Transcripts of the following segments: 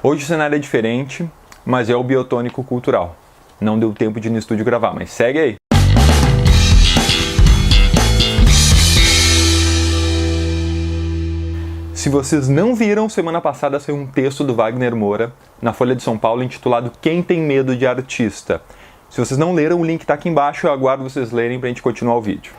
Hoje o cenário é diferente, mas é o biotônico cultural. Não deu tempo de ir no estúdio gravar, mas segue aí! Se vocês não viram, semana passada saiu um texto do Wagner Moura na Folha de São Paulo intitulado Quem tem medo de artista? Se vocês não leram, o link está aqui embaixo, eu aguardo vocês lerem para a gente continuar o vídeo.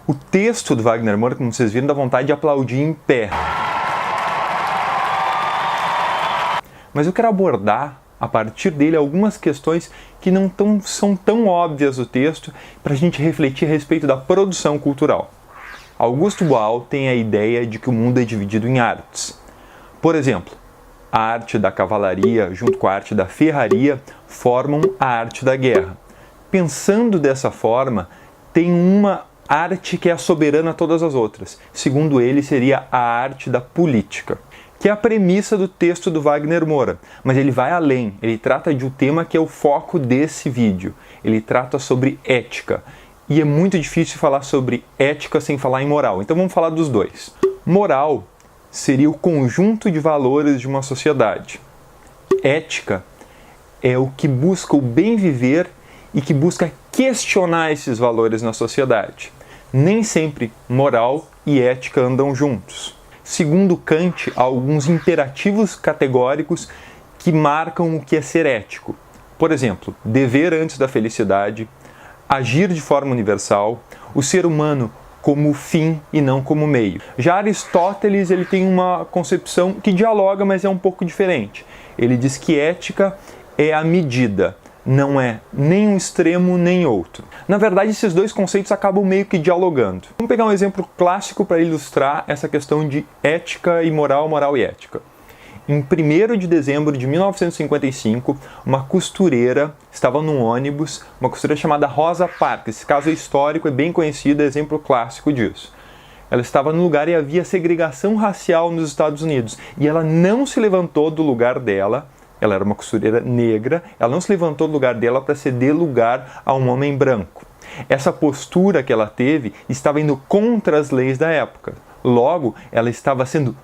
O texto do Wagner Moura, como vocês viram, dá vontade de aplaudir em pé. Mas eu quero abordar, a partir dele, algumas questões que não são tão óbvias do texto para a gente refletir a respeito da produção cultural. Augusto Boal tem a ideia de que o mundo é dividido em artes. Por exemplo, a arte da cavalaria junto com a arte da ferraria formam a arte da guerra. Pensando dessa forma, tem uma arte que é soberana a todas as outras. Segundo ele, seria a arte da política, que é a premissa do texto do Wagner Moura. Mas ele vai além, ele trata de um tema que é o foco desse vídeo. Ele trata sobre ética. E é muito difícil falar sobre ética sem falar em moral. Então vamos falar dos dois. Moral seria o conjunto de valores de uma sociedade. Ética é o que busca o bem viver e que busca questionar esses valores na sociedade. Nem sempre moral e ética andam juntos. Segundo Kant, há alguns imperativos categóricos que marcam o que é ser ético. Por exemplo, dever antes da felicidade, agir de forma universal, o ser humano como fim e não como meio. Já Aristóteles ele tem uma concepção que dialoga, mas é um pouco diferente. Ele diz que ética é a medida, não é nem um extremo nem outro. Na verdade, esses dois conceitos acabam meio que dialogando. Vamos pegar um exemplo clássico para ilustrar essa questão de ética e moral, moral e ética. Em 1º de dezembro de 1955, uma costureira estava num ônibus, uma costureira chamada Rosa Parks. Esse caso é histórico, é bem conhecido, é exemplo clássico disso. Ela estava no lugar e havia segregação racial nos Estados Unidos. E ela não se levantou do lugar dela. Ela era uma costureira negra, ela não se levantou do lugar dela para ceder lugar a um homem branco. Essa postura que ela teve estava indo contra as leis da época. Logo, ela estava sendo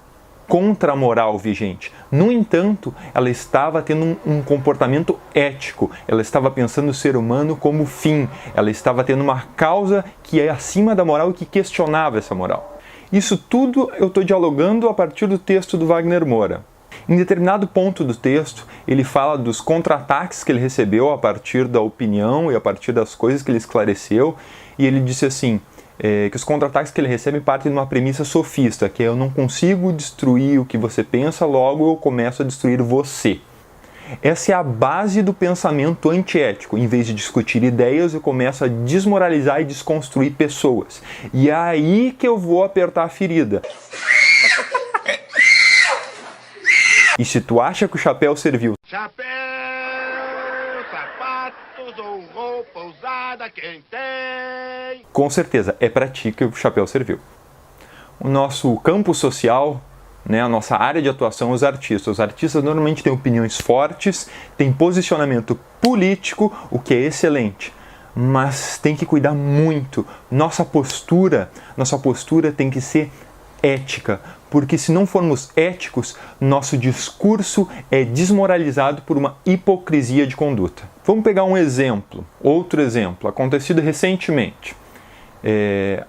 contra a moral vigente. No entanto, ela estava tendo um comportamento ético. Ela estava pensando o ser humano como fim. Ela estava tendo uma causa que é acima da moral e que questionava essa moral. Isso tudo eu estou dialogando a partir do texto do Wagner Moura. Em determinado ponto do texto, ele fala dos contra-ataques que ele recebeu a partir da opinião e a partir das coisas que ele esclareceu, e ele disse assim, que os contra-ataques que ele recebe partem de uma premissa sofista, que é eu não consigo destruir o que você pensa, logo eu começo a destruir você. Essa é a base do pensamento antiético. Em vez de discutir ideias, eu começo a desmoralizar e desconstruir pessoas. E é aí que eu vou apertar a ferida. E se tu acha que o chapéu serviu... Chapéu, sapatos ou roupa usada, quem tem? Com certeza, é para ti que o chapéu serviu. O nosso campo social, a nossa área de atuação, os artistas. Os artistas normalmente têm opiniões fortes, têm posicionamento político, o que é excelente. Mas tem que cuidar muito. Nossa postura tem que ser ética, porque se não formos éticos, nosso discurso é desmoralizado por uma hipocrisia de conduta. Vamos pegar um exemplo, outro exemplo, acontecido recentemente.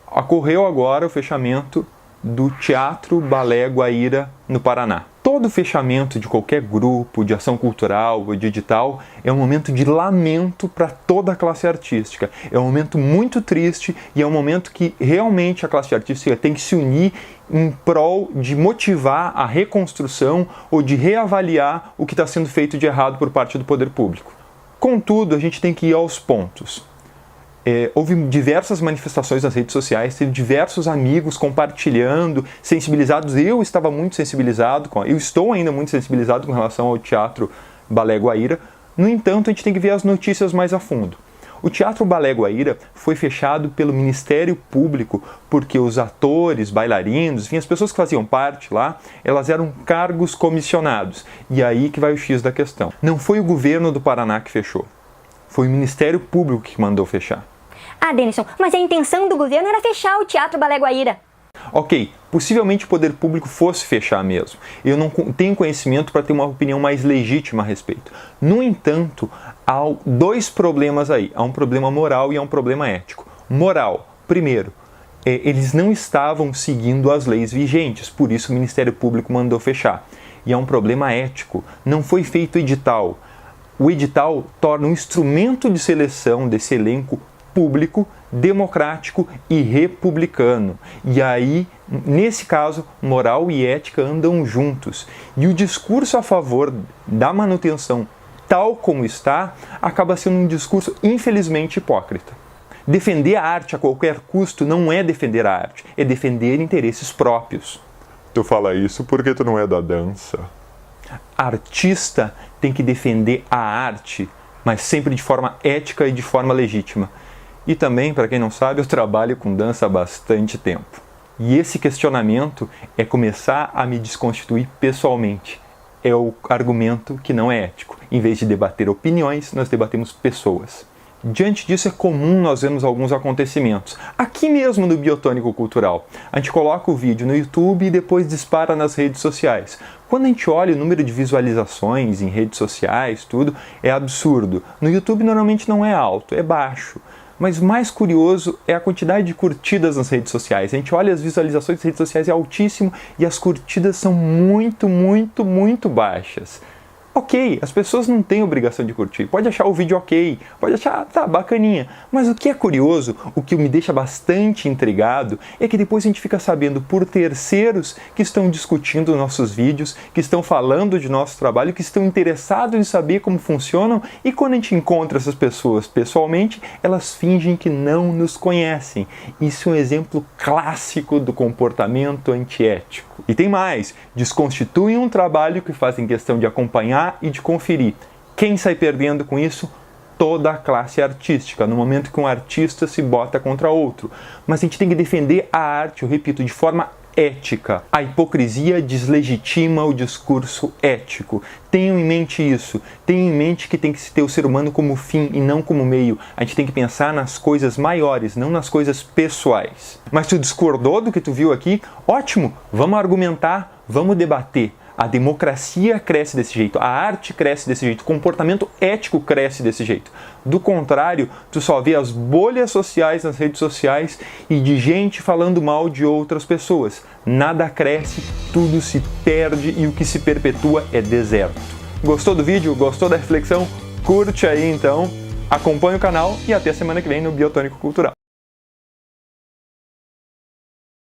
Ocorreu agora o fechamento do Teatro Balé Guaíra no Paraná. Todo fechamento de qualquer grupo, de ação cultural ou de edital, é um momento de lamento para toda a classe artística. É um momento muito triste e é um momento que realmente a classe artística tem que se unir em prol de motivar a reconstrução ou de reavaliar o que está sendo feito de errado por parte do poder público. Contudo, a gente tem que ir aos pontos. Houve diversas manifestações nas redes sociais, teve diversos amigos compartilhando, sensibilizados. Eu estava muito sensibilizado, eu estou ainda muito sensibilizado com relação ao Teatro Balé Guaíra. No entanto, a gente tem que ver as notícias mais a fundo. O Teatro Balé Guaíra foi fechado pelo Ministério Público porque os atores, bailarinos, enfim, as pessoas que faziam parte lá, elas eram cargos comissionados. E aí que vai o X da questão. Não foi o governo do Paraná que fechou. Foi o Ministério Público que mandou fechar. Ah, Denison, mas a intenção do governo era fechar o Teatro Balé Guaíra. Ok, possivelmente o poder público fosse fechar mesmo. Eu não tenho conhecimento para ter uma opinião mais legítima a respeito. No entanto, há dois problemas aí. Há um problema moral e há um problema ético. Moral, primeiro, eles não estavam seguindo as leis vigentes, por isso o Ministério Público mandou fechar. E há um problema ético, não foi feito edital. O edital torna um instrumento de seleção desse elenco público, democrático e republicano. E aí, nesse caso, moral e ética andam juntos. E o discurso a favor da manutenção tal como está, acaba sendo um discurso infelizmente hipócrita. Defender a arte a qualquer custo não é defender a arte, é defender interesses próprios. Tu fala isso porque tu não é da dança. Artista tem que defender a arte, mas sempre de forma ética e de forma legítima. E também, para quem não sabe, eu trabalho com dança há bastante tempo. E esse questionamento é começar a me desconstituir pessoalmente. É o argumento que não é ético. Em vez de debater opiniões, nós debatemos pessoas. Diante disso, é comum nós vermos alguns acontecimentos. Aqui mesmo no Biotônico Cultural. A gente coloca o vídeo no YouTube e depois dispara nas redes sociais. Quando a gente olha o número de visualizações em redes sociais, tudo, é absurdo. No YouTube normalmente não é alto, é baixo. Mas mais curioso é a quantidade de curtidas nas redes sociais. A gente olha as visualizações das redes sociais, é altíssimo, e as curtidas são muito, muito, muito baixas. Ok, as pessoas não têm obrigação de curtir. Pode achar o vídeo ok, pode achar, tá, bacaninha. Mas o que é curioso, o que me deixa bastante intrigado, é que depois a gente fica sabendo por terceiros que estão discutindo nossos vídeos, que estão falando de nosso trabalho, que estão interessados em saber como funcionam, e quando a gente encontra essas pessoas pessoalmente, elas fingem que não nos conhecem. Isso é um exemplo clássico do comportamento antiético. E tem mais, desconstituem um trabalho que fazem questão de acompanhar e de conferir. Quem sai perdendo com isso? Toda a classe artística, no momento que um artista se bota contra outro. Mas a gente tem que defender a arte, eu repito, de forma ética. A hipocrisia deslegitima o discurso ético. Tenham em mente isso. Tenham em mente que tem que se ter o ser humano como fim e não como meio. A gente tem que pensar nas coisas maiores, não nas coisas pessoais. Mas tu discordou do que tu viu aqui? Ótimo! Vamos argumentar, vamos debater. A democracia cresce desse jeito, a arte cresce desse jeito, o comportamento ético cresce desse jeito. Do contrário, tu só vê as bolhas sociais nas redes sociais e de gente falando mal de outras pessoas. Nada cresce, tudo se perde e o que se perpetua é deserto. Gostou do vídeo? Gostou da reflexão? Curte aí então, acompanhe o canal e até semana que vem no Biotônico Cultural.